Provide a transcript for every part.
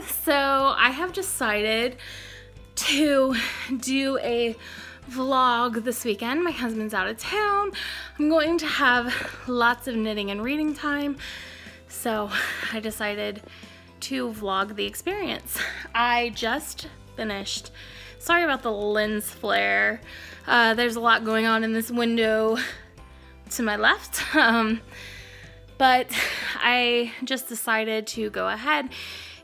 So I have decided to do a vlog this weekend. My husband's out of town. I'm going to have lots of knitting and reading time. So I decided to vlog the experience. I just finished. Sorry about the lens flare. There's a lot going on in this window to my left. But I just decided to go ahead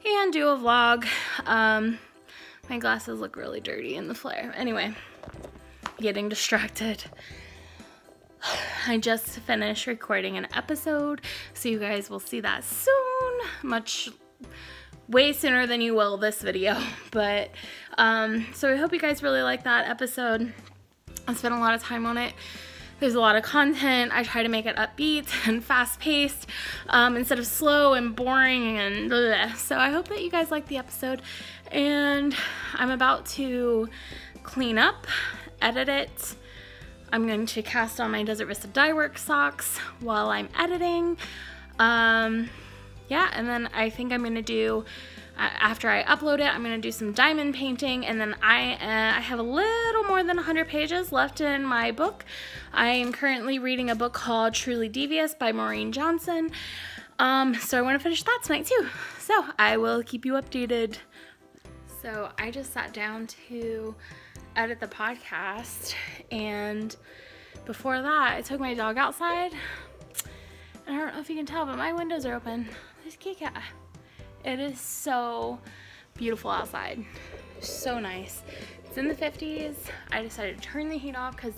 and do a vlog. My glasses look really dirty in the flare. Anyway, getting distracted. I just finished recording an episode, so you guys will see that soon. Way sooner than you will this video. But, so I hope you guys really like that episode. I spent a lot of time on it. There's a lot of content. I try to make it upbeat and fast-paced instead of slow and boring and blah. So I hope that you guys like the episode. And I'm about to clean up, edit it. I'm going to cast on my Desert Vista Dye Works socks while I'm editing. Yeah, and then I think I'm going to do, after I upload it, I'm going to do some diamond painting, and then I have a little more than 100 pages left in my book. I am currently reading a book called Truly Devious by Maureen Johnson, so I want to finish that tonight too. So I will keep you updated. So I just sat down to edit the podcast, and before that I took my dog outside, and I don't know if you can tell, but my windows are open. There's Kitty Cat. It is so beautiful outside. So nice. It's in the 50s. I decided to turn the heat off because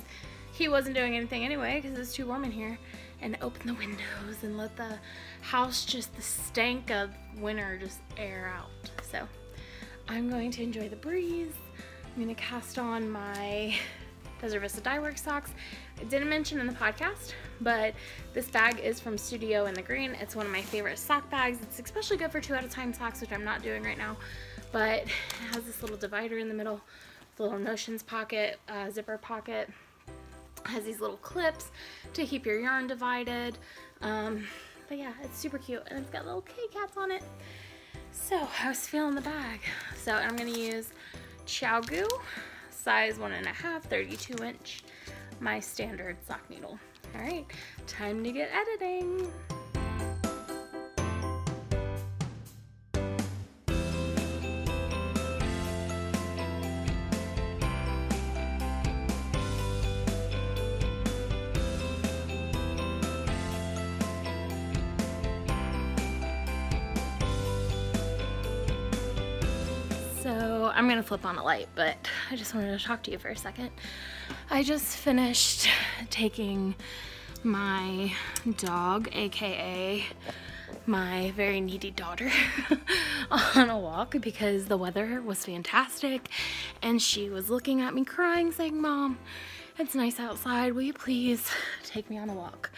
he wasn't doing anything anyway because it's too warm in here, and open the windows and let the house, just the stank of winter, just air out. So I'm going to enjoy the breeze. I'm going to cast on my Desert Vista Dye Works socks. I didn't mention in the podcast, but this bag is from Studio in the Green. It's one of my favorite sock bags. It's especially good for 2 at a time socks, which I'm not doing right now, but it has this little divider in the middle, the little Notions pocket, zipper pocket. It has these little clips to keep your yarn divided. But yeah, it's super cute, and it's got little kitty cats on it. So I was feeling the bag. So I'm gonna use ChiaoGoo, size 1.5, 32 inch, my standard sock needle. All right, time to get editing. So I'm gonna flip on a light, but I just wanted to talk to you for a second. I just finished taking my dog, aka my very needy daughter, on a walk because the weather was fantastic, and she was looking at me crying, saying, "Mom, it's nice outside, will you please take me on a walk?"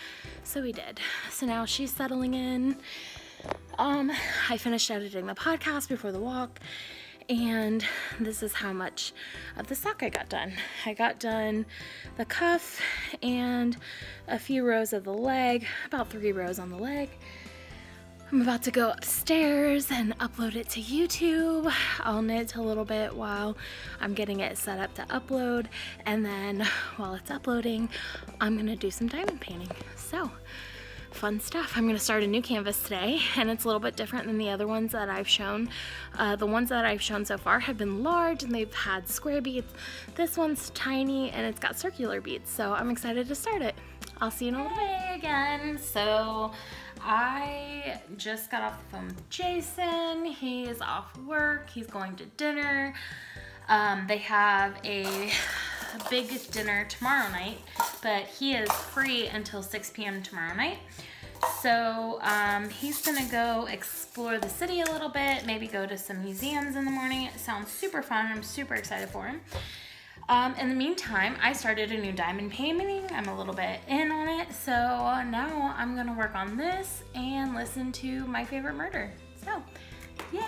So we did. So now she's settling in. I finished editing the podcast before the walk, and this is how much of the sock I got done. I got done the cuff and a few rows of the leg, about 3 rows on the leg. I'm about to go upstairs and upload it to YouTube. I'll knit a little bit while I'm getting it set up to upload, and then while it's uploading, I'm gonna do some diamond painting. So fun stuff. I'm going to start a new canvas today, and it's a little bit different than the other ones that I've shown. The ones that I've shown so far have been large, and they've had square beads. This one's tiny, and it's got circular beads, so I'm excited to start it. I'll see you in a little bit. Hey again. So I just got off the phone with Jason. He is off work. He's going to dinner. They have a big dinner tomorrow night, but he is free until 6 p.m. tomorrow night. So he's gonna go explore the city a little bit, maybe go to some museums in the morning. It sounds super fun. I'm super excited for him. In the meantime, I started a new diamond painting. I'm a little bit in on it, so now I'm gonna work on this and listen to my favorite murder. So, yay!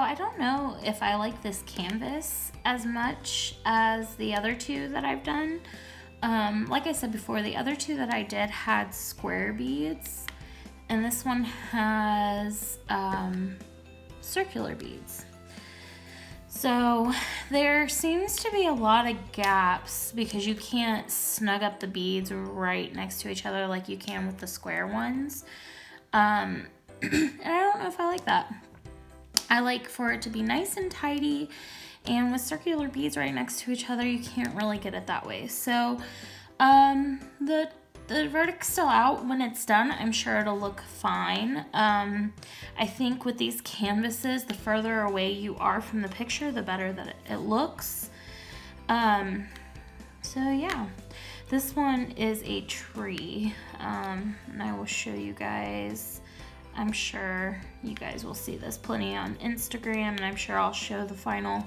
I don't know if I like this canvas as much as the other two that I've done. Like I said before, the other two that I did had square beads, and this one has circular beads. So there seems to be a lot of gaps because you can't snug up the beads right next to each other like you can with the square ones. And I don't know if I like that. I like for it to be nice and tidy, and with circular beads right next to each other, you can't really get it that way. So the verdict's still out. When it's done, I'm sure it'll look fine. I think with these canvases, the further away you are from the picture, the better that it looks. So yeah, this one is a tree, and I will show you guys. I'm sure you guys will see this plenty on Instagram, and I'm sure I'll show the final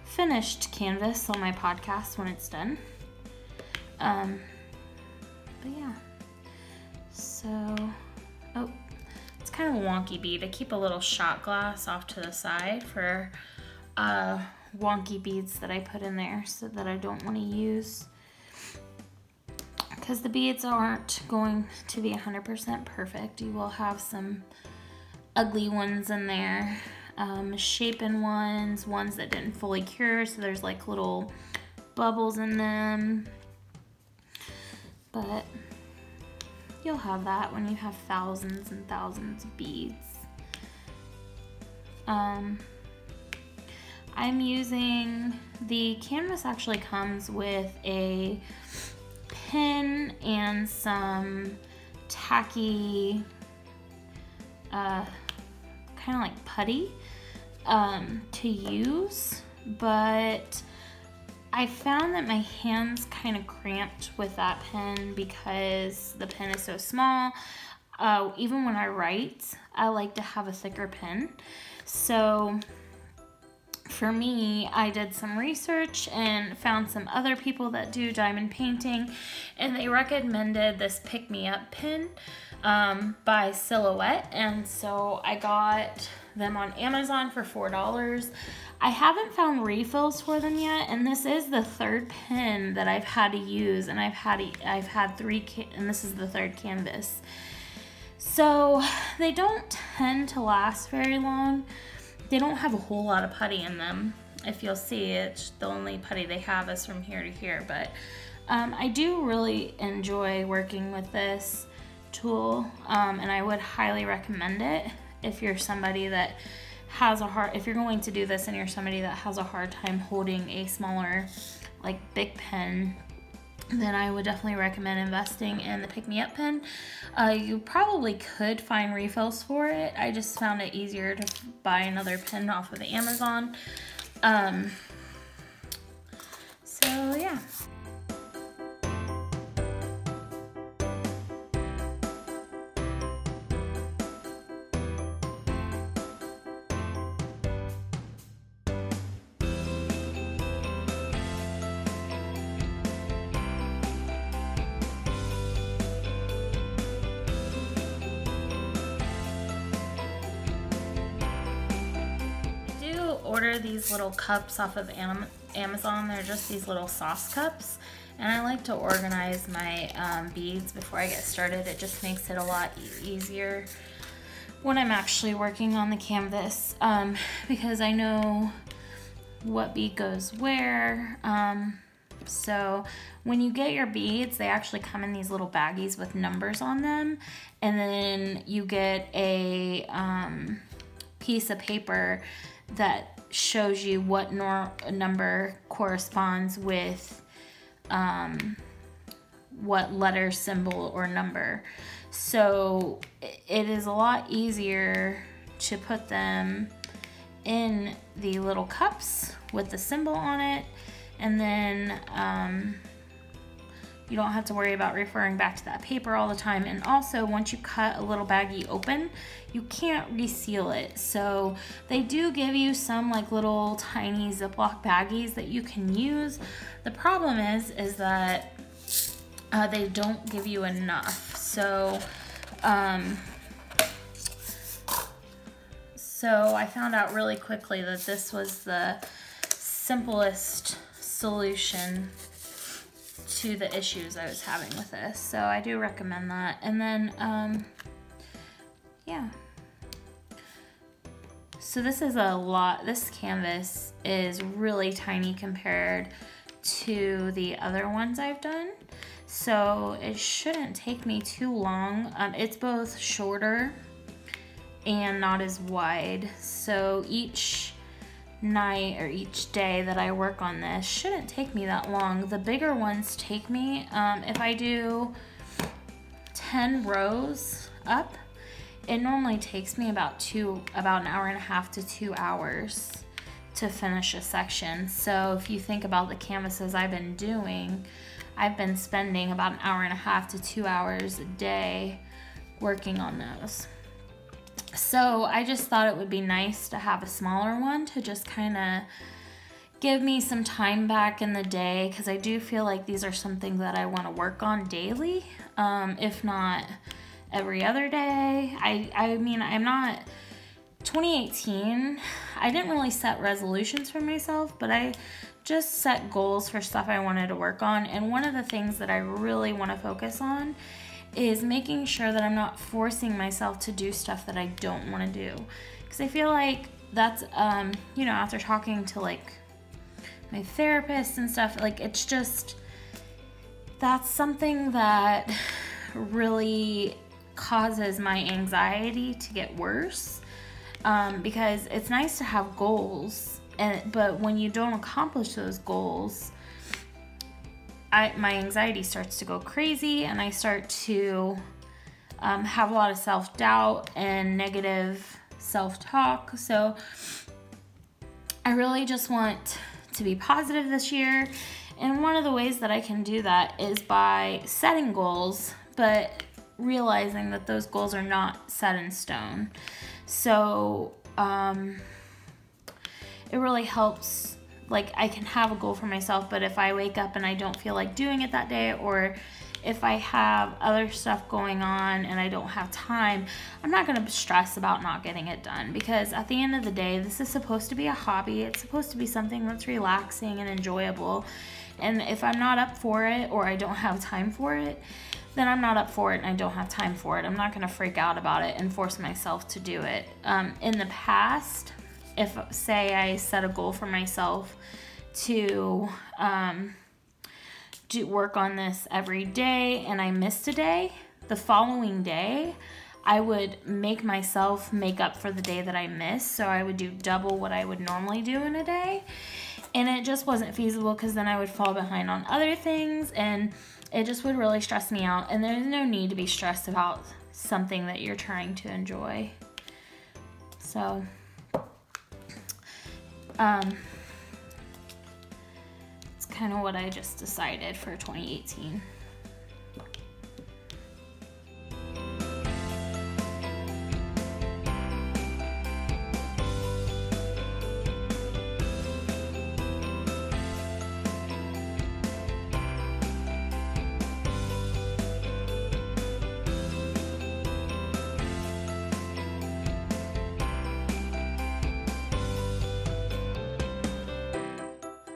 finished canvas on my podcast when it's done. But yeah, so, oh, it's kind of a wonky bead. I keep a little shot glass off to the side for wonky beads that I put in there so that I don't want to use, because the beads aren't going to be 100% perfect. You will have some ugly ones in there, shapen ones that didn't fully cure, so there's like little bubbles in them. But you'll have that when you have thousands and thousands of beads. I'm using, the canvas actually comes with a pin and some tacky, kind of like putty to use, but I found that my hands kind of cramped with that pen because the pen is so small. Even when I write, I like to have a thicker pen. So for me, I did some research and found some other people that do diamond painting, and they recommended this Pick Me Up pen by Silhouette, and so I got them on Amazon for $4. I haven't found refills for them yet, and this is the third pen that I've had to use, and I've had three, and this is the third canvas. So they don't tend to last very long. They don't have a whole lot of putty in them. If you'll see, it's the only putty they have is from here to here, but I do really enjoy working with this tool, and I would highly recommend it if you're somebody that has if you're going to do this and you're somebody that has a hard time holding a smaller, like big pen, then I would definitely recommend investing in the Pick Me Up pen. You probably could find refills for it. I just found it easier to buy another pen off of Amazon. So yeah. Order these little cups off of Amazon. They're just these little sauce cups, and I like to organize my beads before I get started. It just makes it a lot easier when I'm actually working on the canvas, because I know what bead goes where. So when you get your beads, they actually come in these little baggies with numbers on them, and then you get a piece of paper that shows you what number corresponds with what letter, symbol, or number. So it is a lot easier to put them in the little cups with the symbol on it, and then you don't have to worry about referring back to that paper all the time. And also, once you cut a little baggie open, you can't reseal it. So they do give you some like little tiny Ziploc baggies that you can use. The problem is that they don't give you enough. So So I found out really quickly that this was the simplest solution to the issues I was having with this. So I do recommend that. And then, yeah. So this is a lot, this canvas is really tiny compared to the other ones I've done. So it shouldn't take me too long. It's both shorter and not as wide. So each night or each day that I work on this shouldn't take me that long. The bigger ones take me, if I do 10 rows up, it normally takes me about an hour and a half to 2 hours to finish a section. So if you think about the canvases I've been doing, I've been spending about an hour and a half to 2 hours a day working on those. So I just thought it would be nice to have a smaller one to just kind of give me some time back in the day, because I do feel like these are some things that I want to work on daily, if not every other day. I mean, I'm not, 2018, I didn't really set resolutions for myself, but I just set goals for stuff I wanted to work on. And one of the things that I really want to focus on is making sure that I'm not forcing myself to do stuff that I don't want to do. Because I feel like that's, you know, after talking to like my therapist and stuff, like it's just, that's something that really causes my anxiety to get worse. Because it's nice to have goals, but when you don't accomplish those goals, my anxiety starts to go crazy, and I start to have a lot of self-doubt and negative self-talk. So I really just want to be positive this year, and one of the ways that I can do that is by setting goals, but realizing that those goals are not set in stone. So it really helps. Like, I can have a goal for myself, but if I wake up and I don't feel like doing it that day, or if I have other stuff going on and I don't have time, I'm not going to stress about not getting it done, because at the end of the day, this is supposed to be a hobby. It's supposed to be something that's relaxing and enjoyable. And if I'm not up for it, or I don't have time for it, then I'm not up for it and I don't have time for it. I'm not going to freak out about it and force myself to do it. In the past, if, say, I set a goal for myself to work on this every day and I missed a day, the following day, I would make myself make up for the day that I missed. So I would do double what I would normally do in a day. And it just wasn't feasible, because then I would fall behind on other things, and it just would really stress me out. And there's no need to be stressed about something that you're trying to enjoy. So it's kind of what I just decided for 2018.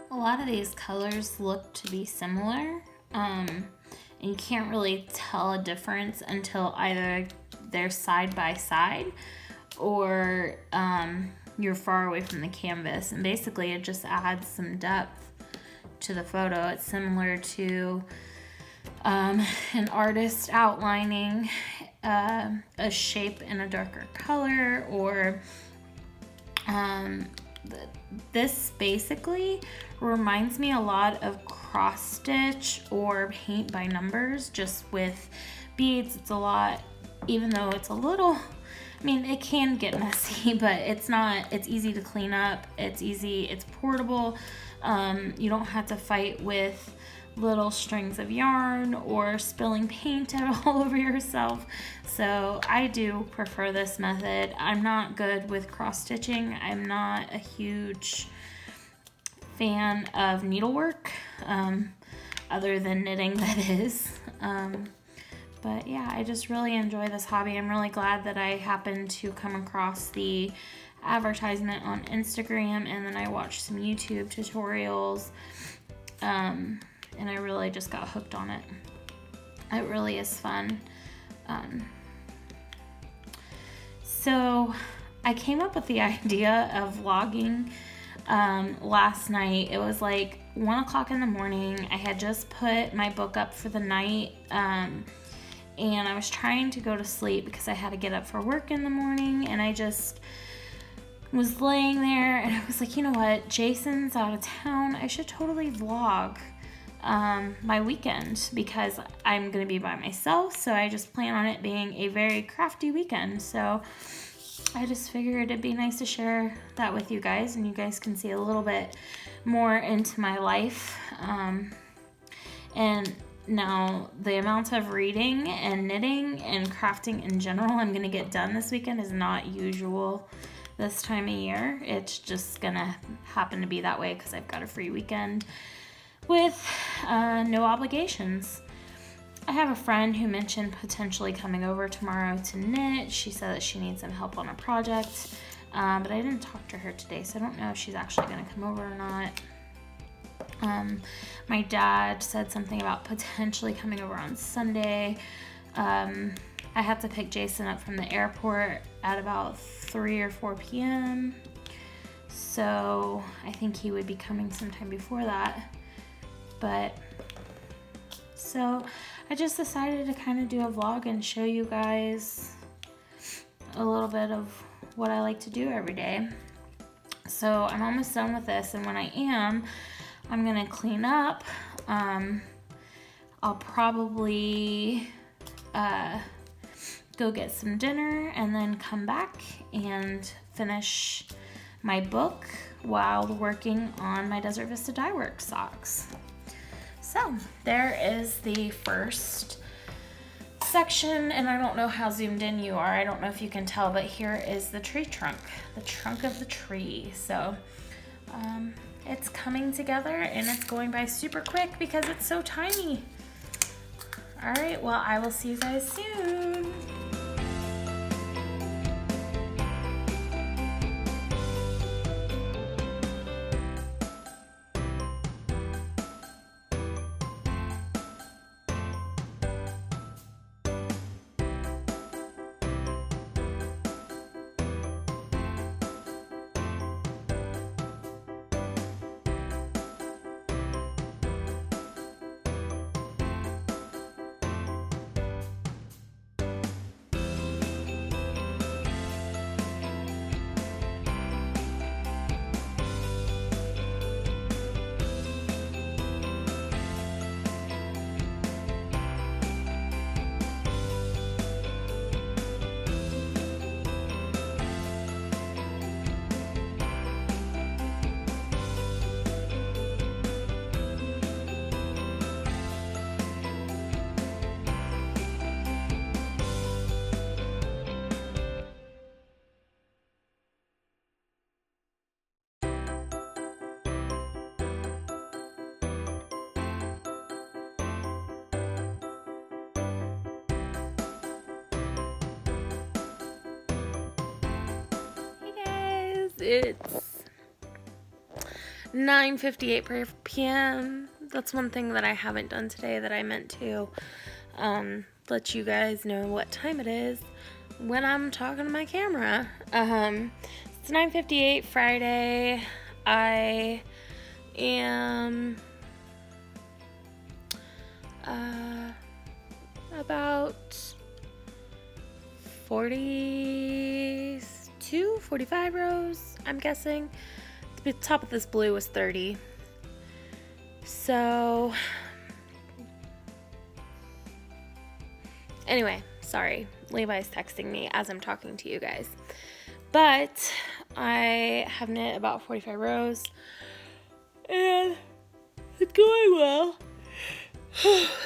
A lot of these colors look to be similar, and you can't really tell a difference until either they're side by side, or you're far away from the canvas. And basically it just adds some depth to the photo. It's similar to an artist outlining a shape in a darker color, or this basically reminds me a lot of cross stitch or paint by numbers, just with beads. It's a lot, even though it's a little, I mean, it can get messy, but it's not, it's easy to clean up. It's easy, it's portable. You don't have to fight with little strings of yarn or spilling paint all over yourself. So I do prefer this method. I'm not good with cross stitching. I'm not a huge fan of needlework, other than knitting, that is. But yeah, I just really enjoy this hobby. I'm really glad that I happened to come across the advertisement on Instagram, and then I watched some YouTube tutorials, and I really just got hooked on it. It really is fun. So I came up with the idea of vlogging last night. It was like 1 o'clock in the morning. I had just put my book up for the night, and I was trying to go to sleep because I had to get up for work in the morning, and I just was laying there and I was like, you know what, Jason's out of town. I should totally vlog my weekend because I'm gonna be by myself, so I just plan on it being a very crafty weekend. So I just figured it'd be nice to share that with you guys, and you guys can see a little bit more into my life. And now the amount of reading and knitting and crafting in general I'm gonna get done this weekend is not usual this time of year. It's just gonna happen to be that way because I've got a free weekend with no obligations. I have a friend who mentioned potentially coming over tomorrow to knit. She said that she needs some help on a project, but I didn't talk to her today, so I don't know if she's actually gonna come over or not. My dad said something about potentially coming over on Sunday. I have to pick Jason up from the airport at about 3 or 4 p.m. So I think he would be coming sometime before that. But so I just decided to kind of do a vlog and show you guys a little bit of what I like to do every day. So I'm almost done with this, and when I am, I'm gonna clean up. I'll probably go get some dinner and then come back and finish my book while working on my Desert Vista Dye Works socks. So there is the first section, and I don't know how zoomed in you are. I don't know if you can tell, but here is the tree trunk, the trunk of the tree. So it's coming together and it's going by super quick because it's so tiny. All right, well, I will see you guys soon. It's 9:58 p.m. That's one thing that I haven't done today that I meant to let you guys know what time it is when I'm talking to my camera. It's 9:58 Friday. I am about 45 rows, I'm guessing. The top of this blue was 30. So anyway, sorry, Levi's texting me as I'm talking to you guys, but I have knit about 45 rows and it's going well.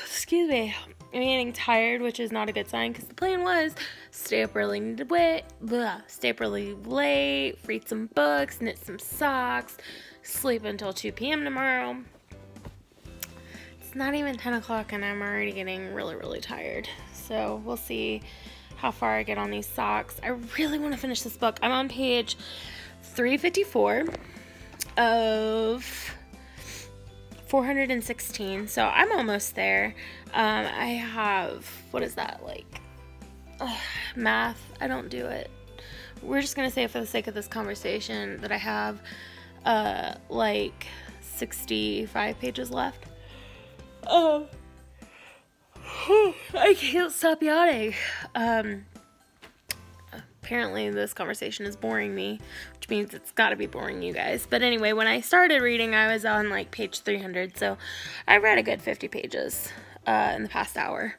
Excuse me. I'm getting tired, which is not a good sign because the plan was stay up really late, read some books, knit some socks, sleep until 2 p.m. tomorrow. It's not even 10 o'clock and I'm already getting really, really tired. So we'll see how far I get on these socks. I really want to finish this book. I'm on page 354 of 416, so I'm almost there. I have, what is that, like, math? I don't do it. We're just gonna say, for the sake of this conversation, that I have like 65 pages left. I can't stop yawning. Apparently this conversation is boring me, which means it's got to be boring you guys. But anyway, when I started reading, I was on like page 300, so I read a good 50 pages in the past hour.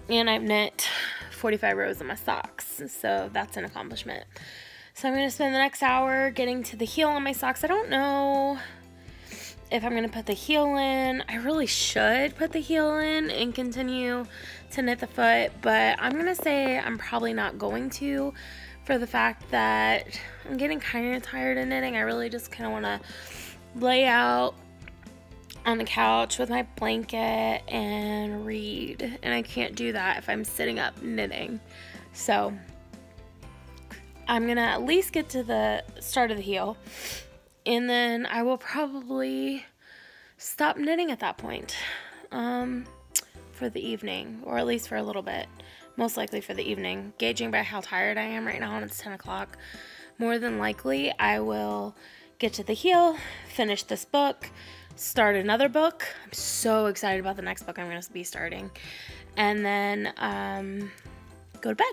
And I've knit 45 rows of my socks, so that's an accomplishment. So I'm going to spend the next hour getting to the heel on my socks. I don't know if I'm going to put the heel in. I really should put the heel in and continue to knit the foot, but I'm going to say I'm probably not going to, for the fact that I'm getting kind of tired of knitting. I really just kind of want to lay out on the couch with my blanket and read, and I can't do that if I'm sitting up knitting. So I'm gonna at least get to the start of the heel, and then I will probably stop knitting at that point for the evening, or at least for a little bit, most likely for the evening. Gauging by how tired I am right now, and it's 10 o'clock, more than likely I will get to the heel, finish this book, start another book. I'm so excited about the next book I'm going to be starting, and then go to bed.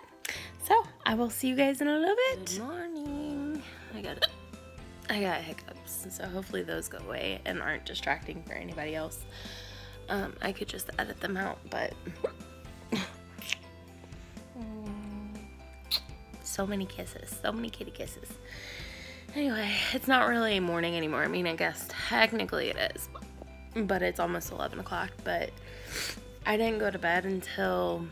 So I will see you guys in a little bit. Good morning. I got hiccups, so hopefully those go away and aren't distracting for anybody else. I could just edit them out, but so many kisses, so many kitty kisses. Anyway, it's not really morning anymore. I mean, I guess technically it is, but it's almost 11 o'clock, but I didn't go to bed until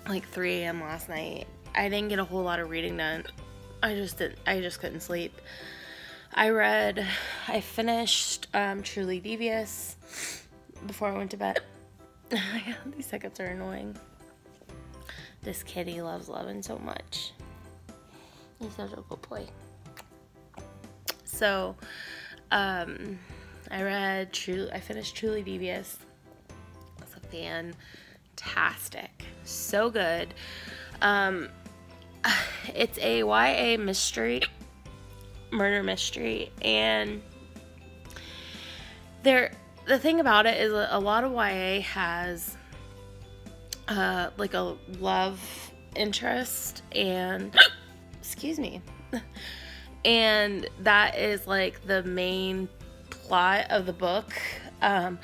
like 3 a.m. last night. I didn't get a whole lot of reading done. I just couldn't sleep. I finished Truly Devious before I went to bed. These hiccups are annoying. This kitty loves loving so much. He's such a good boy. So, I finished Truly Devious. It's fantastic. So good. It's a YA mystery, murder mystery, and the thing about it is a lot of YA has, like a love interest, and, excuse me, and that is like the main plot of the book. And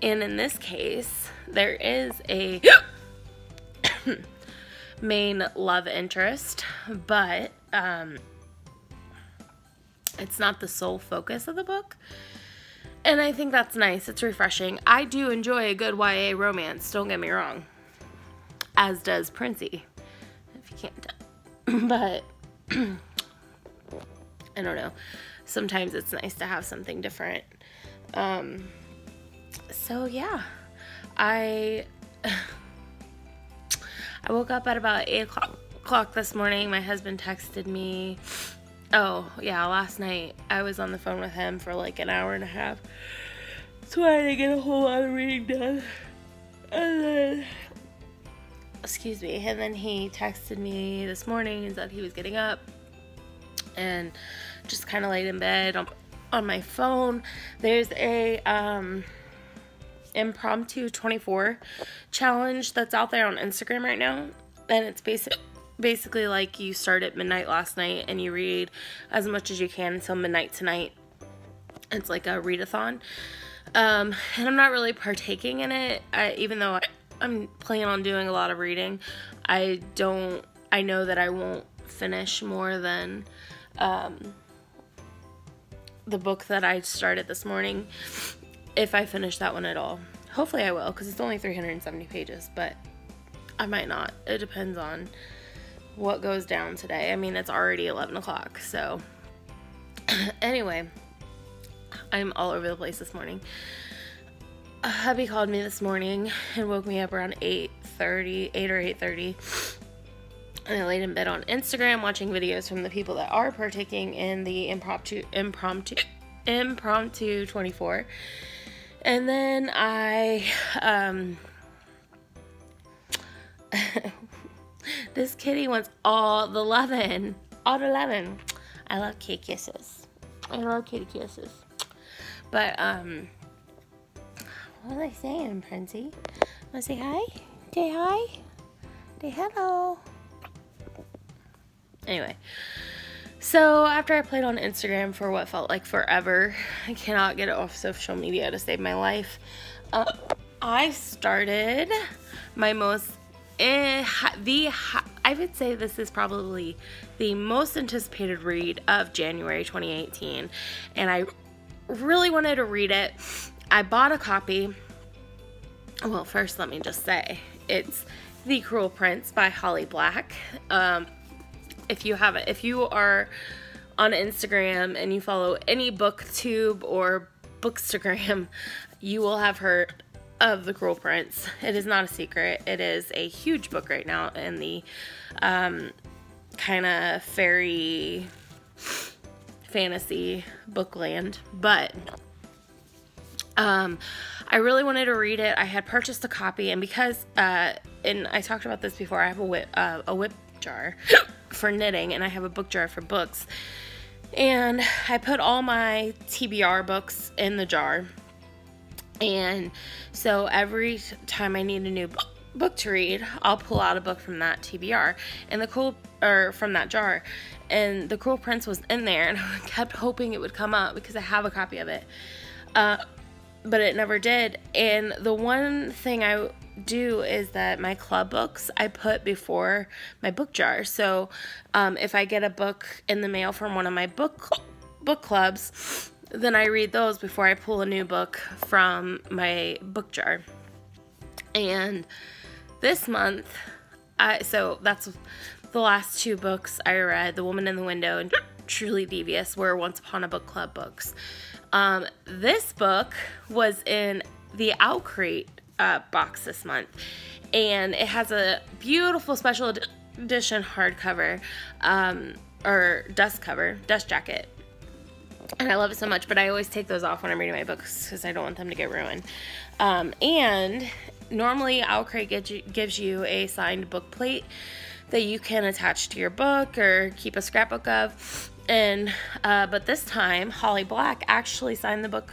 in this case, there is a main love interest, but it's not the sole focus of the book. And I think that's nice. It's refreshing. I do enjoy a good YA romance, don't get me wrong. As does Princey, if you can't tell. But I don't know. Sometimes it's nice to have something different. So yeah, I woke up at about 8 o'clock this morning. My husband texted me. Oh yeah, last night I was on the phone with him for like an hour and a half. So I didn't get a whole lot of reading done. And then, excuse me, and then he texted me this morning and said he was getting up, and just kind of laid in bed on my phone. There's a impromptu 24 challenge that's out there on Instagram right now, and it's basically like you start at midnight last night and you read as much as you can until midnight tonight. It's like a readathon, and I'm not really partaking in it, even though I'm planning on doing a lot of reading. I know that I won't finish more than the book that I started this morning, if I finish that one at all. Hopefully I will, because it's only 370 pages, but I might not. It depends on what goes down today. I mean, it's already 11 o'clock, so anyway, I'm all over the place this morning. Hubby called me this morning and woke me up around 8 or 8:30, And I laid in bed on Instagram watching videos from the people that are partaking in the impromptu 24. And then I this kitty wants all the lovin'. All the lovin'. I love kitty kisses. I love kitty kisses. But what was I saying, Princey? Want to say hi? Say hi? Say hello. Anyway, so after I played on Instagram for what felt like forever, I cannot get it off social media to save my life. I started my most, I would say this is probably the most anticipated read of January 2018, and I really wanted to read it. I bought a copy. Well, first let me just say, it's The Cruel Prince by Holly Black. If you are on Instagram and you follow any booktube or bookstagram, you will have heard of The Cruel Prince. It is not a secret. It is a huge book right now in the kind of fairy fantasy bookland, but I really wanted to read it. I had purchased a copy, and because and I talked about this before, I have a whip jar for knitting, and I have a book jar for books, and I put all my TBR books in the jar, and so every time I need a new book to read, I'll pull out a book from that TBR and from that jar, and The Cruel Prince was in there, and I kept hoping it would come up because I have a copy of it, but it never did. And the one thing I do is that my club books I put before my book jar. So if I get a book in the mail from one of my book clubs, then I read those before I pull a new book from my book jar. And this month, so that's the last two books I read, The Woman in the Window and Truly Devious, were Once Upon a Book Club books. This book was in the Outcrate box this month, and it has a beautiful special edition hardcover, or dust jacket, and I love it so much, but I always take those off when I'm reading my books because I don't want them to get ruined. And normally Outcrate gives you a signed book plate that you can attach to your book or keep a scrapbook of. And but this time Holly Black actually signed the book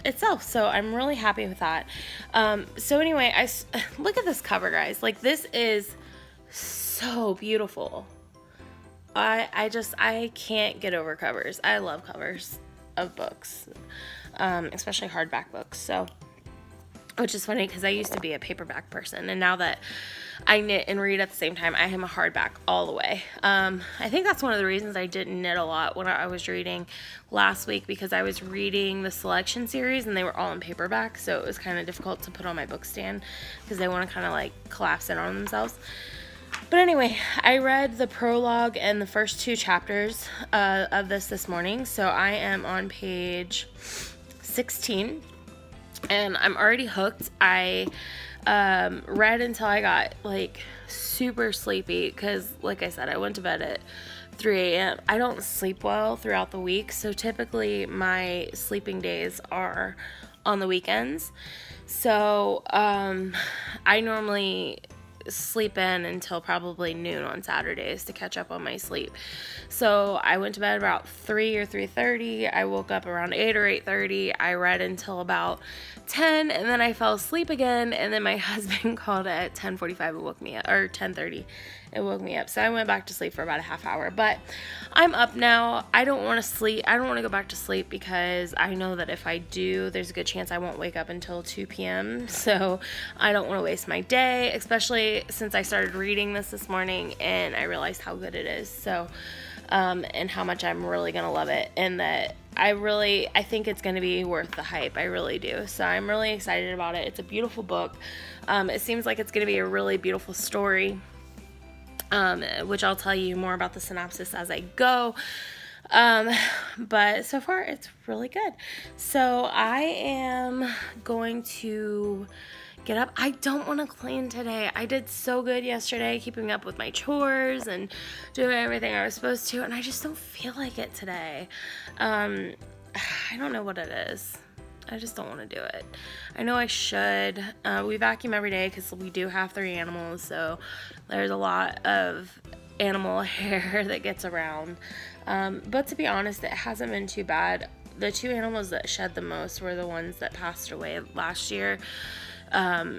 itself, so I'm really happy with that. So anyway, look at this cover, guys. Like, this is so beautiful. I can't get over covers. I love covers of books, especially hardback books. So, which is funny because I used to be a paperback person, and now that I knit and read at the same time, I am a hardback all the way. I think that's one of the reasons I didn't knit a lot when I was reading last week, because I was reading the Selection series and they were all in paperback, so it was kind of difficult to put on my book stand because they want to kind of like collapse in on themselves. But anyway, I read the prologue and the first two chapters of this morning, so I am on page 16. And I'm already hooked. I read until I got like super sleepy because, like I said, I went to bed at 3 a.m. I don't sleep well throughout the week, so typically my sleeping days are on the weekends. So I normally sleep in until probably noon on Saturdays to catch up on my sleep. So I went to bed about 3 or 3:30. I woke up around 8 or 8:30. I read until about 10, and then I fell asleep again, and then my husband called at 10:45 and woke me up, or 10:30 and woke me up. So I went back to sleep for about a half hour, but I'm up now. I don't want to sleep. I don't want to go back to sleep because I know that if I do, there's a good chance I won't wake up until 2 p.m. So I don't want to waste my day, especially since I started reading this morning and I realized how good it is. So, and how much I'm really going to love it, and that I think it's going to be worth the hype. I really do. So I'm really excited about it. It's a beautiful book. It seems like it's going to be a really beautiful story, which I'll tell you more about the synopsis as I go. But so far it's really good. So I am going to get up. I don't want to clean today. I did so good yesterday keeping up with my chores and doing everything I was supposed to, and I just don't feel like it today. I don't know what it is. I just don't want to do it. I know I should. We vacuum every day because we do have 3 animals, so there's a lot of animal hair that gets around. But to be honest, it hasn't been too bad. The 2 animals that shed the most were the ones that passed away last year. My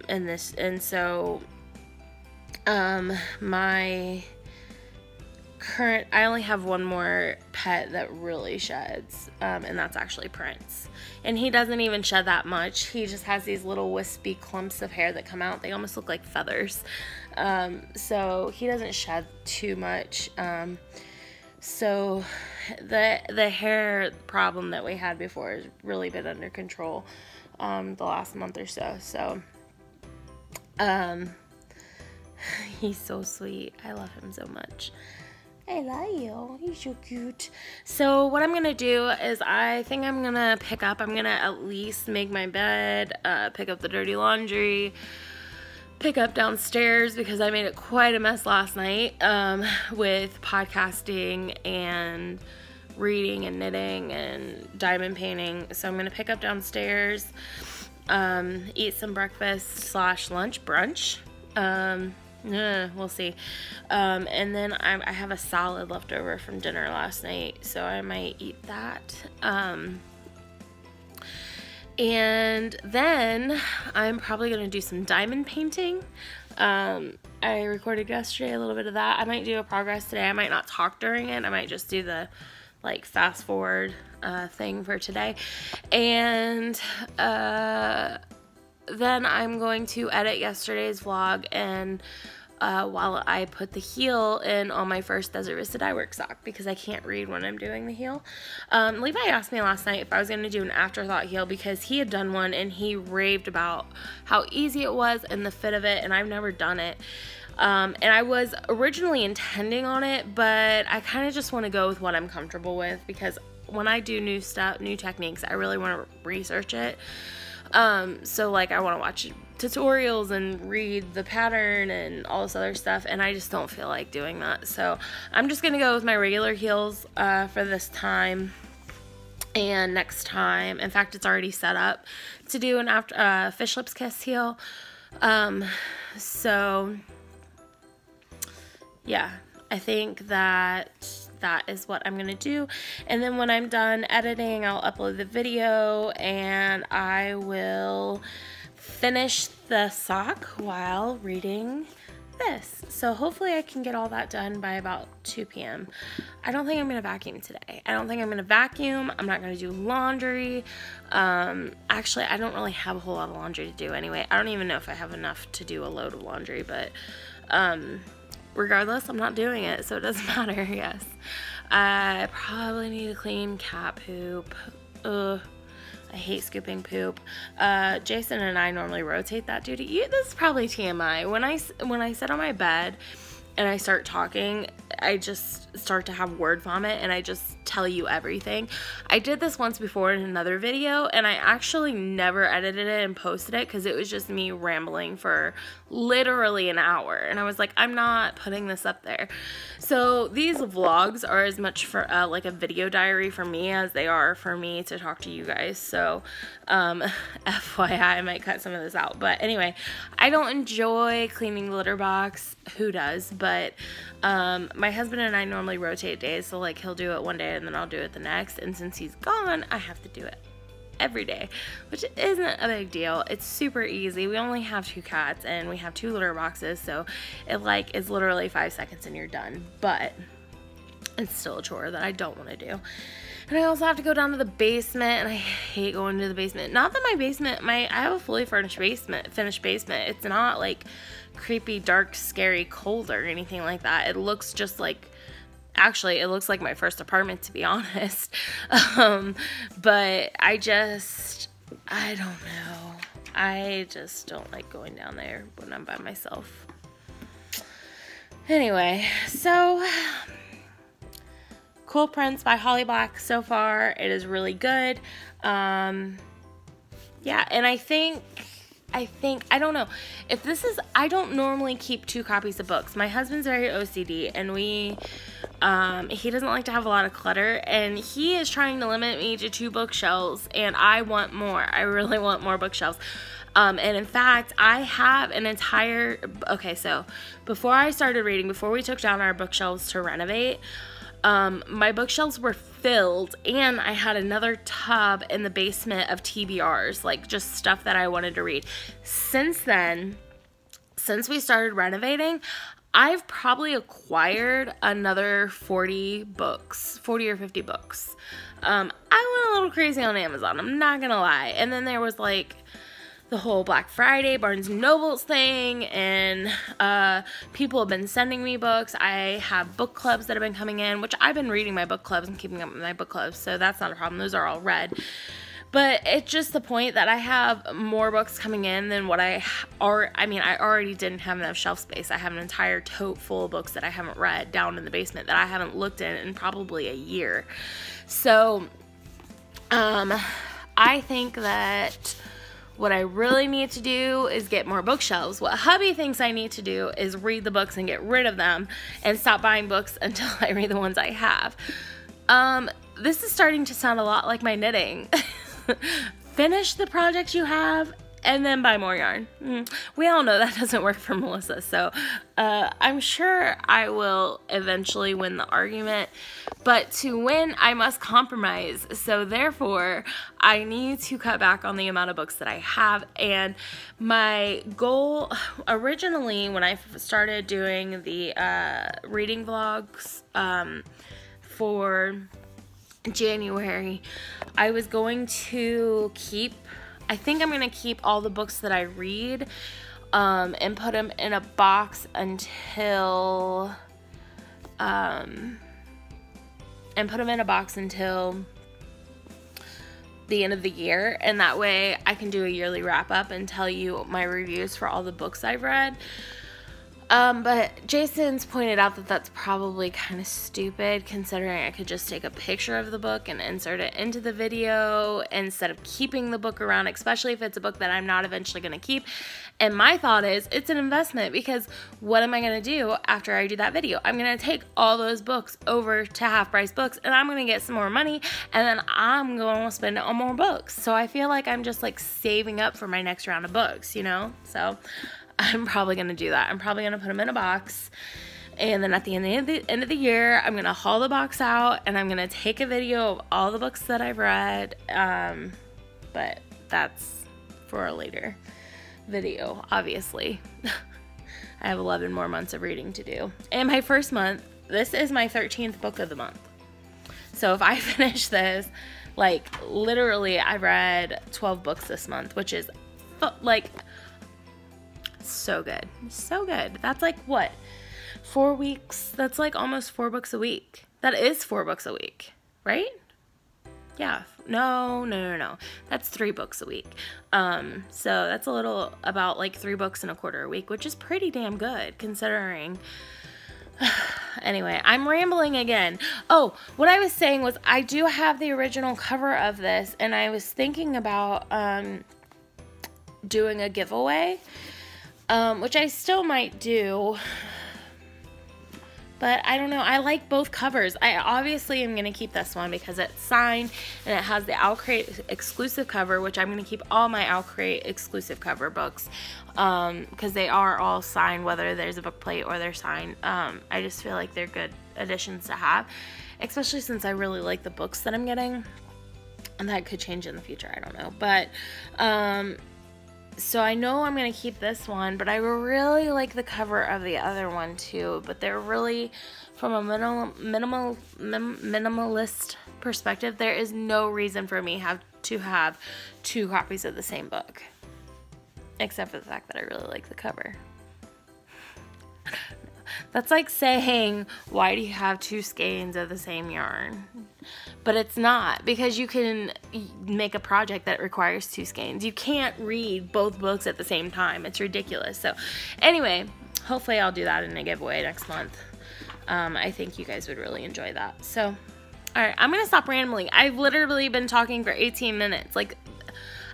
current, I only have one more pet that really sheds, and that's actually Prince. And he doesn't even shed that much. He just has these little wispy clumps of hair that come out. They almost look like feathers. So he doesn't shed too much. So the hair problem that we had before has really been under control the last month or so. So he's so sweet. I love him so much. I love you. He's so cute. So what I'm going to do is I think I'm going to pick up. I'm going to at least make my bed, pick up the dirty laundry, pick up downstairs because I made it quite a mess last night with podcasting and reading and knitting and diamond painting. So I'm going to pick up downstairs, eat some breakfast / lunch, brunch. We'll see. And then I have a salad left over from dinner last night, so I might eat that. And then I'm probably going to do some diamond painting. I recorded yesterday a little bit of that. I might do a progress today. I might not talk during it. I might just do the like fast forward thing for today. And then I'm going to edit yesterday's vlog, and while I put the heel in on my first Desert Vista dye work sock because I can't read when I'm doing the heel. Levi asked me last night if I was going to do an afterthought heel because he had done one and he raved about how easy it was and the fit of it, and I've never done it. And I was originally intending on it, but I kind of just want to go with what I'm comfortable with because when I do new stuff, new techniques, I really want to research it. So like I want to watch tutorials and read the pattern and all this other stuff, and I just don't feel like doing that. So I'm just going to go with my regular heels, for this time. And next time, in fact, it's already set up to do an fish lips kiss heel. So yeah, I think that is what I'm gonna do. And then when I'm done editing, I'll upload the video and I will finish the sock while reading this. So hopefully I can get all that done by about 2 p.m. I don't think I'm gonna vacuum today. I don't think I'm gonna vacuum. I'm not gonna do laundry. Actually, I don't really have a whole lot of laundry to do anyway. I don't even know if I have enough to do a load of laundry, but regardless, I'm not doing it, so it doesn't matter. Yes, I probably need to clean cat poop. Ugh, I hate scooping poop. Jason and I normally rotate that duty. This is probably TMI. When I sit on my bed and I start talking, I just start to have word vomit and I just tell you everything. I did this once before in another video and I actually never edited it and posted it because it was just me rambling for literally an hour, and I was like, I'm not putting this up there. So these vlogs are as much for like a video diary for me as they are for me to talk to you guys. So FYI, I might cut some of this out, but anyway, I don't enjoy cleaning the litter box. Who does? But my husband and I normally rotate days, so like he'll do it one day and then I'll do it the next, and since he's gone, I have to do it every day, which isn't a big deal. It's super easy. We only have 2 cats and we have 2 litter boxes, so it like is literally 5 seconds and you're done, but it's still a chore that I don't want to do. And I also have to go down to the basement, and I hate going to the basement. Not that my basement, I have a fully furnished basement, finished basement. It's not like creepy, dark, scary, cold or anything like that. It looks just like, actually, it looks like my first apartment, to be honest. But I don't know. I just don't like going down there when I'm by myself. Anyway, so Cool Prince by Holly Black so far. It is really good. Yeah, and I think I think, I don't know. If this is, I don't normally keep 2 copies of books. My husband's very OCD, and he doesn't like to have a lot of clutter, and he is trying to limit me to 2 bookshelves, and I want more. I really want more bookshelves. And in fact, I have an entire, okay, so before I started reading, before we took down our bookshelves to renovate, my bookshelves were filled, and I had another tub in the basement of TBRs, like just stuff that I wanted to read. Since then, since we started renovating, I've probably acquired another 40 books, 40 or 50 books. I went a little crazy on Amazon, I'm not gonna lie. And then there was like the whole Black Friday Barnes & Noble's thing, and people have been sending me books. I have book clubs that have been coming in, which I've been reading my book clubs and keeping up with my book clubs, so that's not a problem. Those are all read. But it's just the point that I have more books coming in than what I already didn't have enough shelf space. I have an entire tote full of books that I haven't read down in the basement that I haven't looked in probably a year. So I think that what I really need to do is get more bookshelves. What hubby thinks I need to do is read the books and get rid of them and stop buying books until I read the ones I have. This is starting to sound a lot like my knitting. Finish the projects you have and then buy more yarn. We all know that doesn't work for Melissa, so I'm sure I will eventually win the argument, but to win I must compromise, so therefore I need to cut back on the amount of books that I have. And my goal originally, when I started doing the reading vlogs for January, I was going to keep, I think I'm going to keep all the books that I read and put them in a box until the end of the year, and that way I can do a yearly wrap up and tell you my reviews for all the books I've read. But Jason's pointed out that that's probably kind of stupid, considering I could just take a picture of the book and insert it into the video instead of keeping the book around, especially if it's a book that I'm not eventually going to keep. And my thought is it's an investment, because what am I going to do after I do that video? I'm going to take all those books over to Half Price Books, and I'm going to get some more money, and then I'm going to spend it on more books. So I feel like I'm just like saving up for my next round of books, you know? So I'm probably going to do that. I'm probably going to put them in a box, and then at the end of the year, I'm going to haul the box out, and I'm going to take a video of all the books that I've read, but that's for a later video, obviously. I have 11 more months of reading to do. And my first month, this is my 13th book of the month. So if I finish this, like literally I've read 12 books this month, which is like so good. So good. That's like what? 4 weeks? That's like almost 4 books a week. That is 4 books a week, right? Yeah. No. That's 3 books a week. So that's a little about like 3 books and a quarter a week, which is pretty damn good considering. Anyway, I'm rambling again. Oh, what I was saying was I do have the original cover of this, and I was thinking about doing a giveaway, which I still might do. But I don't know. I like both covers. I obviously am going to keep this one because it's signed and it has the Owl Crate exclusive cover, which I'm going to keep all my Owl Crate exclusive cover books because they are all signed, whether there's a book plate or they're signed. I just feel like they're good additions to have, especially since I really like the books that I'm getting. And that could change in the future. I don't know. But so I know I'm going to keep this one, but I really like the cover of the other one too. But they're really, from a minimalist perspective, there is no reason for me to have 2 copies of the same book. Except for the fact that I really like the cover. That's like saying, why do you have 2 skeins of the same yarn? But it's not, because you can make a project that requires 2 skeins. You can't read both books at the same time. It's ridiculous. So anyway, hopefully I'll do that in a giveaway next month. I think you guys would really enjoy that. So, all right, I'm going to stop rambling. I've literally been talking for 18 minutes. Like,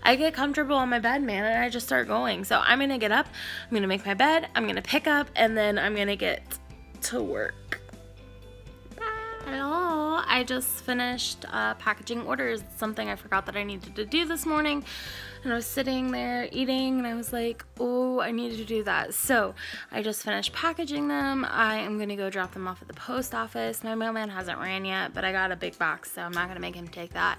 I get comfortable on my bed, man, and I just start going. So I'm gonna get up, I'm gonna make my bed, I'm gonna pick up, and then I'm gonna get to work. Hello, I just finished packaging orders. It's something I forgot that I needed to do this morning, and I was sitting there eating and I was like, oh, I need to do that. So I just finished packaging them. I am gonna go drop them off at the post office. My mailman hasn't ran yet, but I got a big box, so I'm not gonna make him take that.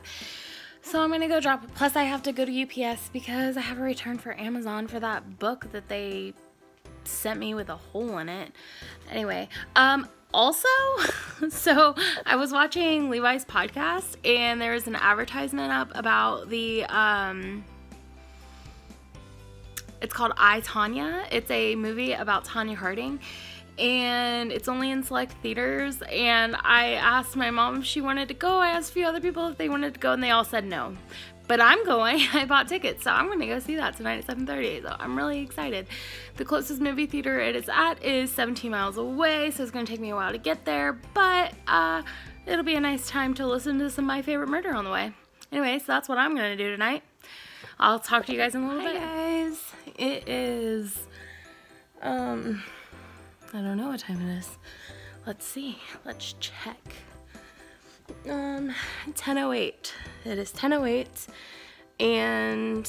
So I'm gonna go drop it. Plus I have to go to UPS because I have a return for Amazon for that book that they sent me with a hole in it. Anyway, also, so I was watching Levi's podcast and there was an advertisement up about the, it's called I, Tonya. It's a movie about Tonya Harding and it's only in select theaters, and I asked my mom if she wanted to go. I asked a few other people if they wanted to go and they all said no. But I'm going. I bought tickets, so I'm going to go see that tonight at 7:30. So I'm really excited. The closest movie theater it is at is 17 miles away, so it's going to take me a while to get there. But it'll be a nice time to listen to some of my favorite murder on the way. Anyway, so that's what I'm going to do tonight. I'll talk to you guys in a little bit. Hi guys. It is, I don't know what time it is. Let's see. Let's check. 10:08. It is 10:08 and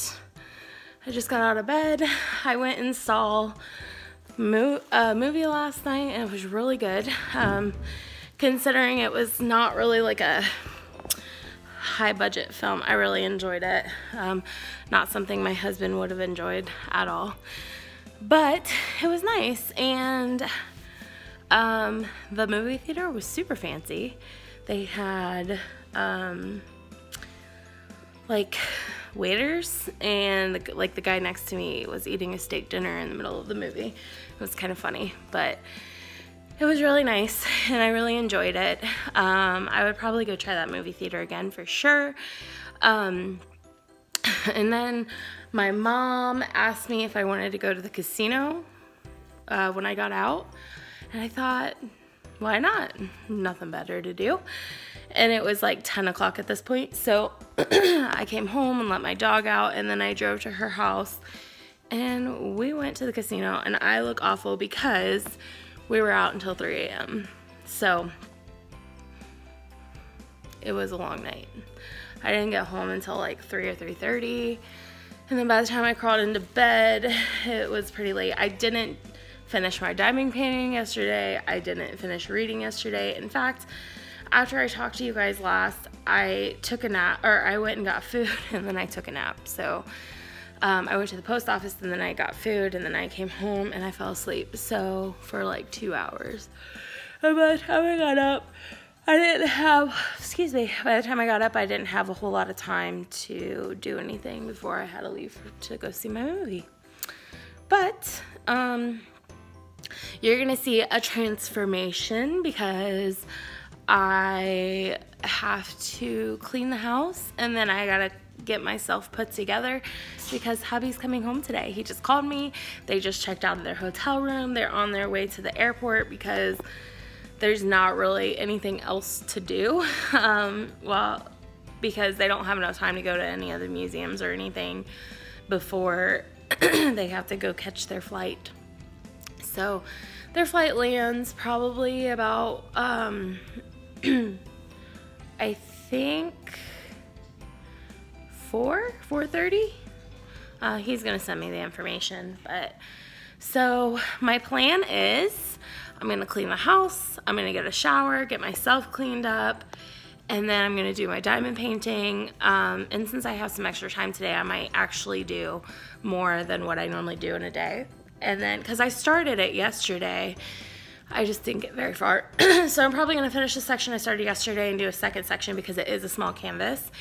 I just got out of bed. I went and saw a movie last night and it was really good. Considering it was not really like a high budget film, I really enjoyed it. Not something my husband would have enjoyed at all, but it was nice. And the movie theater was super fancy. They had like waiters, and like the guy next to me was eating a steak dinner in the middle of the movie. It was kind of funny, but it was really nice and I really enjoyed it. I would probably go try that movie theater again for sure. And then my mom asked me if I wanted to go to the casino when I got out, and I thought, why not? Nothing better to do. And it was like 10 o'clock at this point, so I came home and let my dog out, and then I drove to her house and we went to the casino. And I look awful because we were out until 3 a.m. So it was a long night. I didn't get home until like 3 or 3:30, and then by the time I crawled into bed, it was pretty late. I didn't finish my diamond painting yesterday. I didn't finish reading yesterday. In fact, after I talked to you guys last, I took a nap, or I went and got food and then I took a nap. So I went to the post office and then I got food and then I came home and I fell asleep. So for like 2 hours. And by the time I got up, I didn't have, excuse me, by the time I got up, I didn't have a whole lot of time to do anything before I had to leave to go see my movie. But, you're gonna see a transformation because I have to clean the house and then I gotta get myself put together because hubby's coming home today. He just called me. They just checked out of their hotel room. They're on their way to the airport because there's not really anything else to do. Well, because they don't have enough time to go to any other museums or anything before they have to go catch their flight. So their flight lands probably about, I think 4:30. He's gonna send me the information. But so my plan is I'm gonna clean the house, I'm gonna get a shower, get myself cleaned up, and then I'm gonna do my diamond painting. And since I have some extra time today, I might actually do more than what I normally do in a day. And then, because I started it yesterday, I just didn't get very far. So I'm probably gonna finish the section I started yesterday and do a second section because it is a small canvas.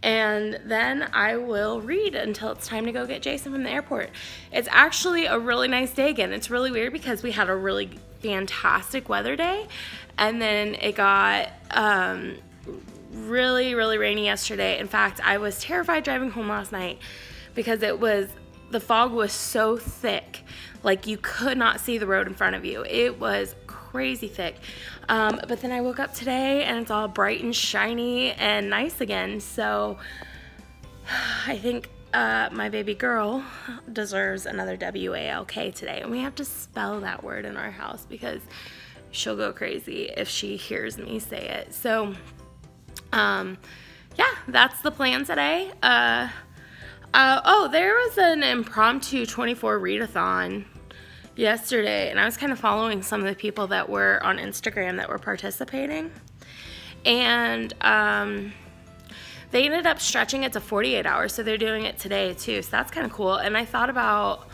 And then I will read until it's time to go get Jason from the airport. It's actually a really nice day again. It's really weird because we had a really fantastic weather day, and then it got really rainy yesterday. In fact, I was terrified driving home last night because the fog was so thick, like you could not see the road in front of you. It was crazy thick. But then I woke up today and it's all bright and shiny and nice again. So I think my baby girl deserves another W-A-L-K today, and we have to spell that word in our house because she'll go crazy if she hears me say it. So, yeah, that's the plan today. Oh, there was an impromptu 24 readathon yesterday, and I was kind of following some of the people that were on Instagram that were participating, and they ended up stretching it to 48 hours, so they're doing it today too, so that's kind of cool. And I thought about,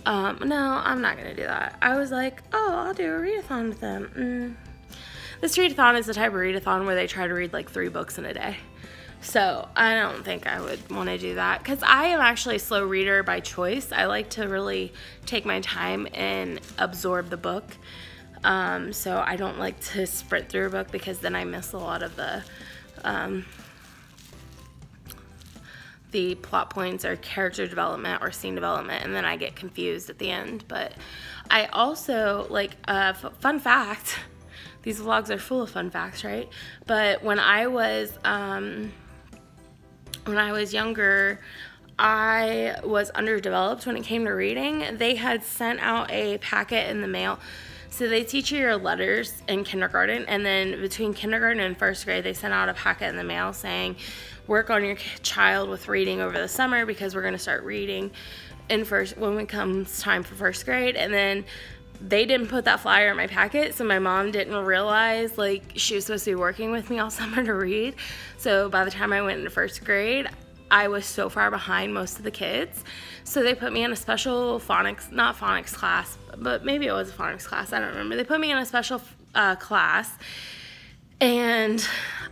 no, I'm not going to do that. I was like, oh, I'll do a readathon with them. This readathon is the type of readathon where they try to read like 3 books in a day. So I don't think I would want to do that, because I am actually a slow reader by choice. I like to really take my time and absorb the book. So I don't like to sprint through a book, because then I miss a lot of the plot points or character development or scene development, and then I get confused at the end. But I also, like, fun fact, these vlogs are full of fun facts, right? But when I was younger, I was underdeveloped when it came to reading. They had sent out a packet in the mail. So they teach you your letters in kindergarten, and then between kindergarten and first grade, they sent out a packet in the mail saying, work on your child with reading over the summer, because we're going to start reading when it comes time for first grade. And then they didn't put that flyer in my packet, so my mom didn't realize, like, she was supposed to be working with me all summer to read. So by the time I went into first grade, I was so far behind most of the kids. So they put me in a special phonics, not phonics class, but maybe it was a phonics class, I don't remember. They put me in a special class, and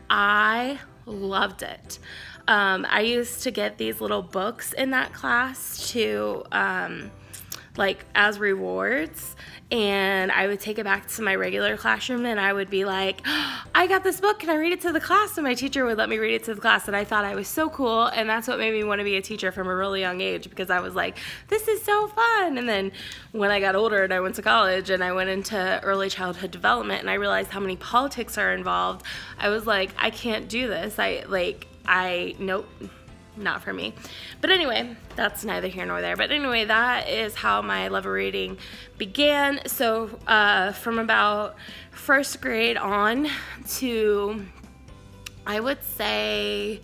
I loved it. I used to get these little books in that class to, like, as rewards, and I would take it back to my regular classroom, and I would be like, oh, I got this book, can I read it to the class? And my teacher would let me read it to the class, and I thought I was so cool, and that's what made me want to be a teacher from a really young age, because I was like, this is so fun. And then when I got older and I went to college and I went into early childhood development, and I realized how many politics are involved, I was like, I can't do this. Nope. Not for me. But anyway, that's neither here nor there. But anyway, that is how my love of reading began. So from about first grade on to, I would say,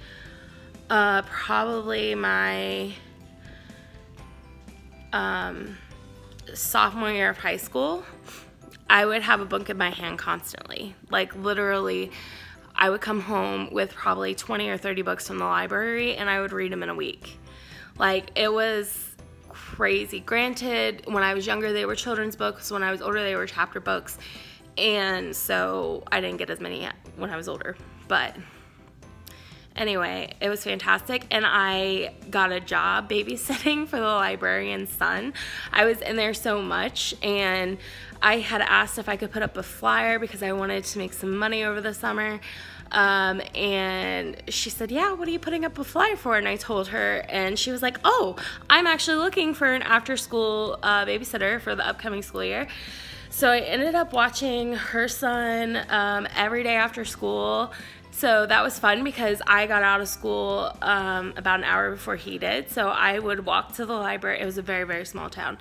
probably my sophomore year of high school, I would have a book in my hand constantly. Like, literally, I would come home with probably 20 or 30 books from the library, and I would read them in a week. Like, it was crazy. Granted, when I was younger, they were children's books. When I was older, they were chapter books. And so I didn't get as many when I was older. But anyway, it was fantastic. And I got a job babysitting for the librarian's son. I was in there so much, and I had asked if I could put up a flyer because I wanted to make some money over the summer. And she said, yeah, what are you putting up a flyer for? And I told her, and she was like, oh, I'm actually looking for an after-school babysitter for the upcoming school year. So I ended up watching her son every day after school. So that was fun because I got out of school about an hour before he did. So I would walk to the library. It was a very, very small town.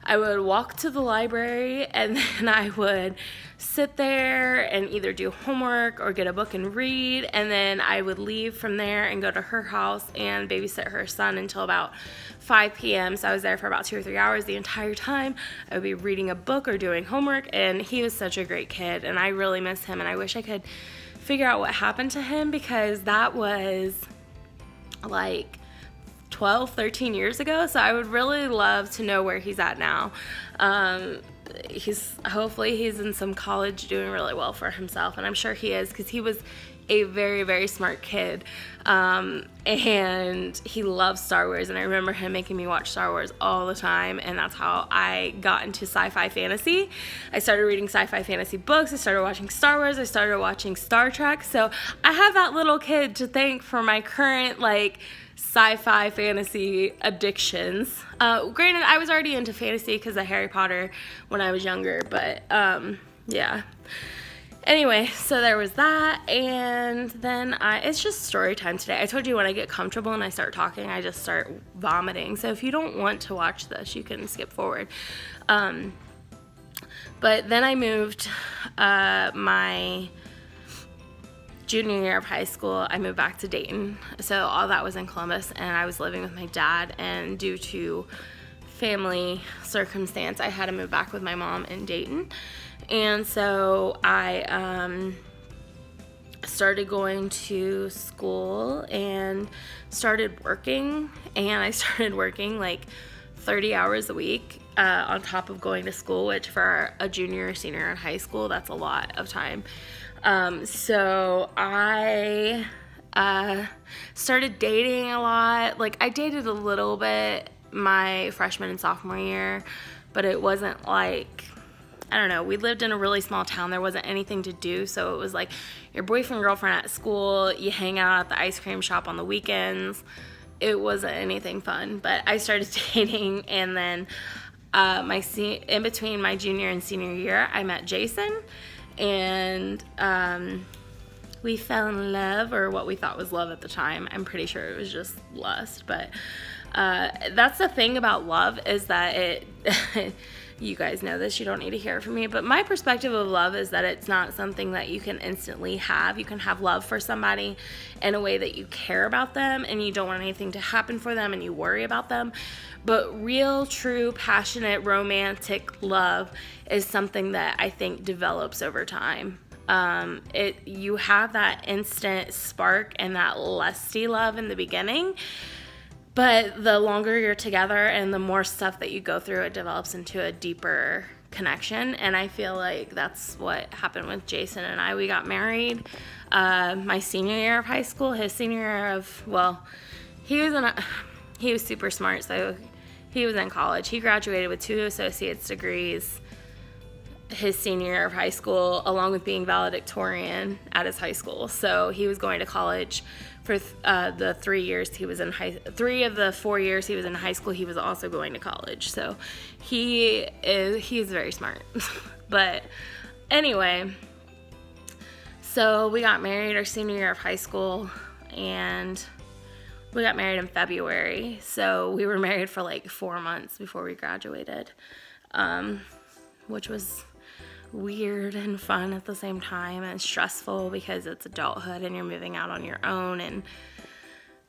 I would walk to the library, and then I would sit there and either do homework or get a book and read, and then I would leave from there and go to her house and babysit her son until about 5 p.m. So I was there for about 2 or 3 hours the entire time. I would be reading a book or doing homework, and he was such a great kid, and I really miss him, and I wish I could figure out what happened to him, because that was like 12, 13 years ago. So I would really love to know where he's at now. Hopefully he's in some college doing really well for himself, and I'm sure he is, because he was a very, very smart kid, and he loves Star Wars, and I remember him making me watch Star Wars all the time, and that's how I got into sci-fi fantasy. I started reading sci-fi fantasy books, I started watching Star Wars, I started watching Star Trek, so I have that little kid to thank for my current, like, sci-fi fantasy addictions. Granted, I was already into fantasy because of Harry Potter when I was younger, but yeah. Anyway, so there was that, and then it's just story time today. I told you when I get comfortable and I start talking, I just start vomiting. So if you don't want to watch this, you can skip forward. But then I moved my junior year of high school. I moved back to Dayton. So all that was in Columbus, and I was living with my dad, and due to family circumstance, I had to move back with my mom in Dayton. And so I started going to school and started working, and I started working like 30 hours a week on top of going to school, which for a junior or senior in high school, that's a lot of time. So I started dating a lot. Like, I dated a little bit my freshman and sophomore year, but it wasn't like, I don't know, we lived in a really small town. There wasn't anything to do, so it was like your boyfriend, girlfriend at school, you hang out at the ice cream shop on the weekends. It wasn't anything fun, but I started dating, and then in between my junior and senior year, I met Jason, and we fell in love, or what we thought was love at the time. I'm pretty sure it was just lust, but that's the thing about love, is that it you guys know this, you don't need to hear it from me, but my perspective of love is that it's not something that you can instantly have. You can have love for somebody in a way that you care about them and you don't want anything to happen for them and you worry about them. But real, true, passionate, romantic love is something that I think develops over time. You have that instant spark and that lusty love in the beginning, but the longer you're together and the more stuff that you go through, it develops into a deeper connection. And I feel like that's what happened with Jason and I. We got married my senior year of high school. His senior year of, well, he was super smart, so he was in college. He graduated with 2 associate's degrees his senior year of high school, along with being valedictorian at his high school. So he was going to college for the 3 years he was in 3 of the 4 years he was in high school. He was also going to college. So he's very smart. But anyway, so we got married our senior year of high school, and we got married in February. So we were married for like 4 months before we graduated, which was weird and fun at the same time, and stressful because it's adulthood and you're moving out on your own, and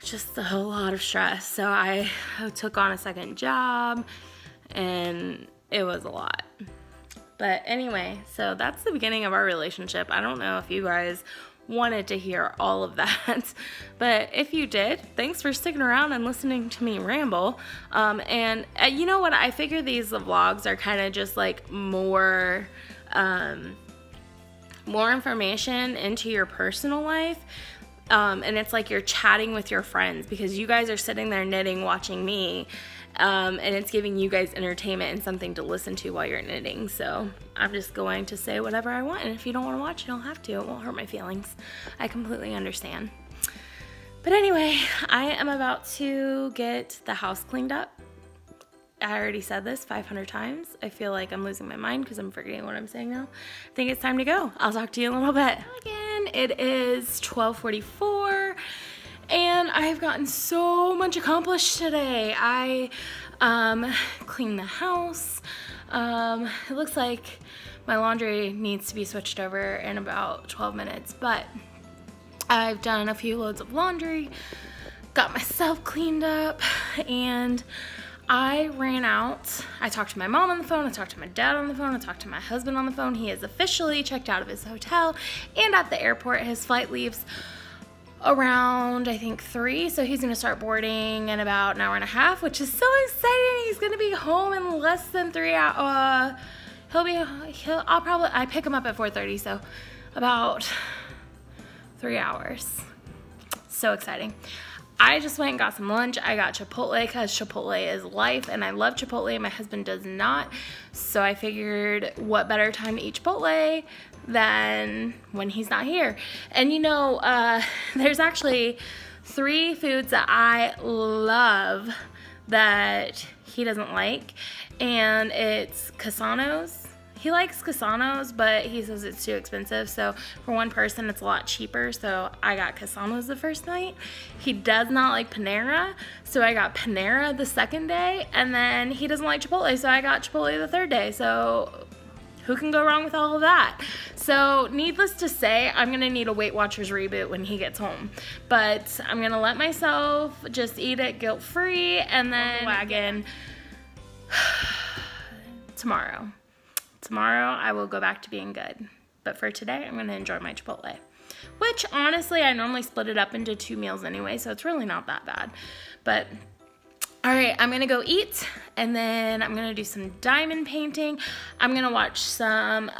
just a whole lot of stress. So I took on a second job, and it was a lot. But anyway, so that's the beginning of our relationship. I don't know if you guys wanted to hear all of that, but if you did, thanks for sticking around and listening to me ramble. And you know what, I figure these vlogs are kind of just like more information into your personal life, and it's like you're chatting with your friends, because you guys are sitting there knitting, watching me, and it's giving you guys entertainment and something to listen to while you're knitting. So I'm just going to say whatever I want, and if you don't want to watch, you don't have to. It won't hurt my feelings. I completely understand. But anyway, I am about to get the house cleaned up. I already said this 500 times. I feel like I'm losing my mind because I'm forgetting what I'm saying now. I think it's time to go. I'll talk to you in a little bit. Again, it is 12:44, and I've gotten so much accomplished today. I cleaned the house. It looks like my laundry needs to be switched over in about 12 minutes, but I've done a few loads of laundry, got myself cleaned up, and I ran out. I talked to my mom on the phone, I talked to my dad on the phone, I talked to my husband on the phone. He is officially checked out of his hotel and at the airport. His flight leaves around, I think, 3, so he's gonna start boarding in about an hour and a half, which is so exciting. He's gonna be home in less than 3 hours. I pick him up at 4:30, so about 3 hours. So exciting. I just went and got some lunch. I got Chipotle because Chipotle is life, and I love Chipotle. My husband does not, so I figured what better time to eat Chipotle than when he's not here. And you know, there's actually 3 foods that I love that he doesn't like, and it's Casanos. he likes Casanos, but he says it's too expensive. So for one person, it's a lot cheaper. So I got Casanos the first night. He does not like Panera, so I got Panera the second day. And then he doesn't like Chipotle, so I got Chipotle the third day. So who can go wrong with all of that? So needless to say, I'm gonna need a Weight Watchers reboot when he gets home. But I'm gonna let myself just eat it guilt-free, and then wagon tomorrow. Tomorrow I will go back to being good. But for today, I'm gonna enjoy my Chipotle. Which honestly, I normally split it up into 2 meals anyway, so it's really not that bad. But all right, I'm gonna go eat, and then I'm gonna do some diamond painting. I'm gonna watch some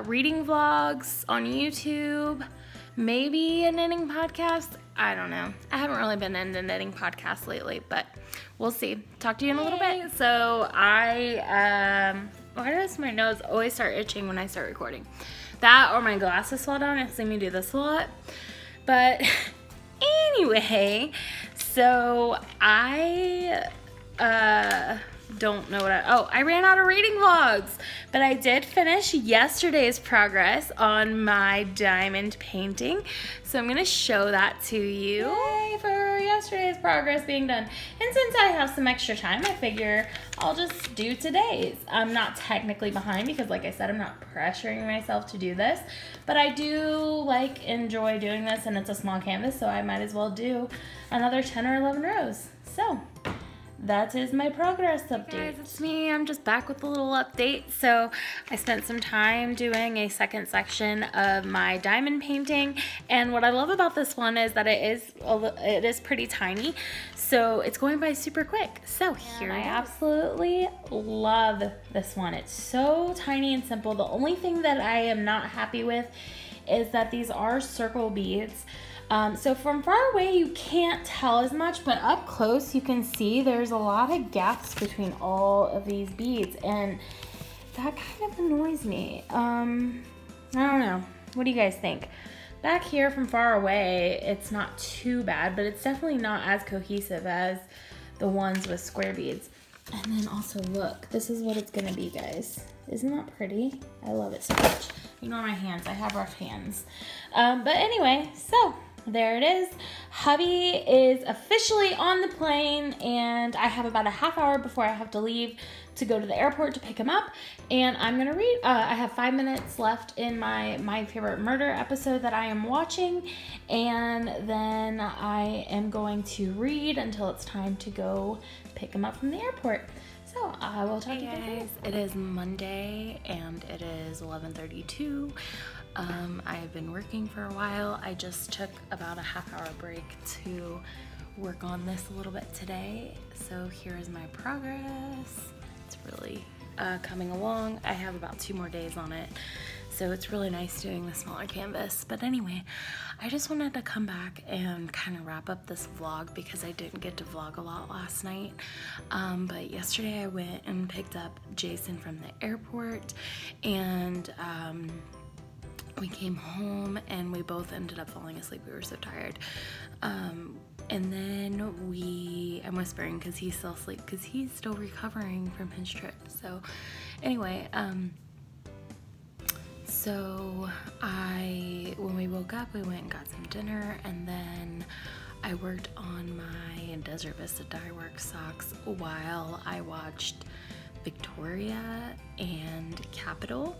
reading vlogs on YouTube, maybe a knitting podcast. I don't know. I haven't really been into knitting podcasts lately, but we'll see. Talk to you in a little bit. So why does my nose always start itching when I start recording? That or my glasses fall down. I've seen me do this a lot. But anyway, so I don't know what I ran out of reading vlogs, but I did finish yesterday's progress on my diamond painting, so I'm gonna show that to you. Yay for yesterday's progress being done. And since I have some extra time, I figure I'll just do today's. I'm not technically behind because, like I said, I'm not pressuring myself to do this, but I do enjoy doing this, and it's a small canvas, so I might as well do another 10 or 11 rows. So that is my progress update. Hey guys, it's me. I'm just back with a little update. So I spent some time doing a second section of my diamond painting, and what I love about this one is that it is pretty tiny, so it's going by super quick. So here I absolutely love this one. It's so tiny and simple. The only thing that I am not happy with is that these are circle beads. So from far away you can't tell as much, but up close you can see there's a lot of gaps between all of these beads, and that kind of annoys me. I don't know. What do you guys think? Back here from far away, it's not too bad, but it's definitely not as cohesive as the ones with square beads. And then also look, this is what it's gonna be, guys. Isn't that pretty? I love it so much. Ignore my hands, I have rough hands. But anyway, so there it is. Hubby is officially on the plane, and I have about a half hour before I have to leave to go to the airport to pick him up, and I'm gonna read. I have 5 minutes left in my favorite murder episode that I am watching, and then I am going to read until it's time to go pick him up from the airport. So I will talk to you guys. It is Monday and it is 11:32. I've been working for a while. I just took about a half-hour break to work on this a little bit today. So here is my progress. It's really coming along. I have about 2 more days on it, so it's really nice doing the smaller canvas. But anyway, I just wanted to come back and kind of wrap up this vlog because I didn't get to vlog a lot last night. But yesterday I went and picked up Jason from the airport, and we came home and we both ended up falling asleep. We were so tired. And then I'm whispering because he's still asleep because he's still recovering from his trip. So anyway, when we woke up, we went and got some dinner, and then I worked on my Desert Vista Dye Works socks while I watched Victoria and Capitol,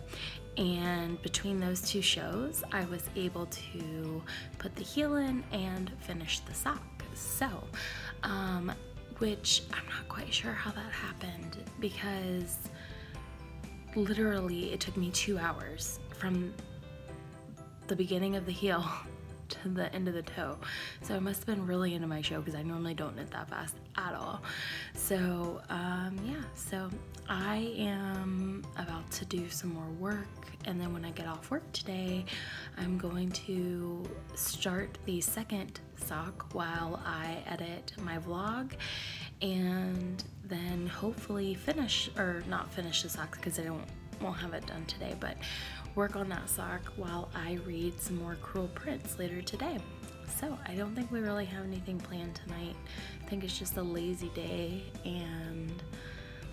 and between those 2 shows I was able to put the heel in and finish the sock. So which I'm not quite sure how that happened, because literally it took me 2 hours from the beginning of the heel to the end of the toe. So I must have been really into my show because I normally don't knit that fast at all. So yeah, so I am about to do some more work, and then when I get off work today, I'm going to start the second sock while I edit my vlog, and then hopefully not finish the socks because I won't have it done today, but work on that sock while I read some more Cruel Prince later today. So I don't think we really have anything planned tonight. I think it's just a lazy day, and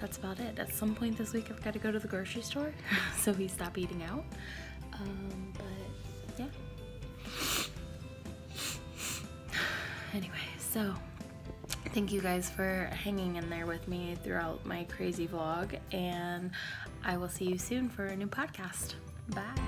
that's about it. At some point this week I've got to go to the grocery store so we stop eating out. But yeah. Anyway, so thank you guys for hanging in there with me throughout my crazy vlog, and I will see you soon for a new podcast. Bye.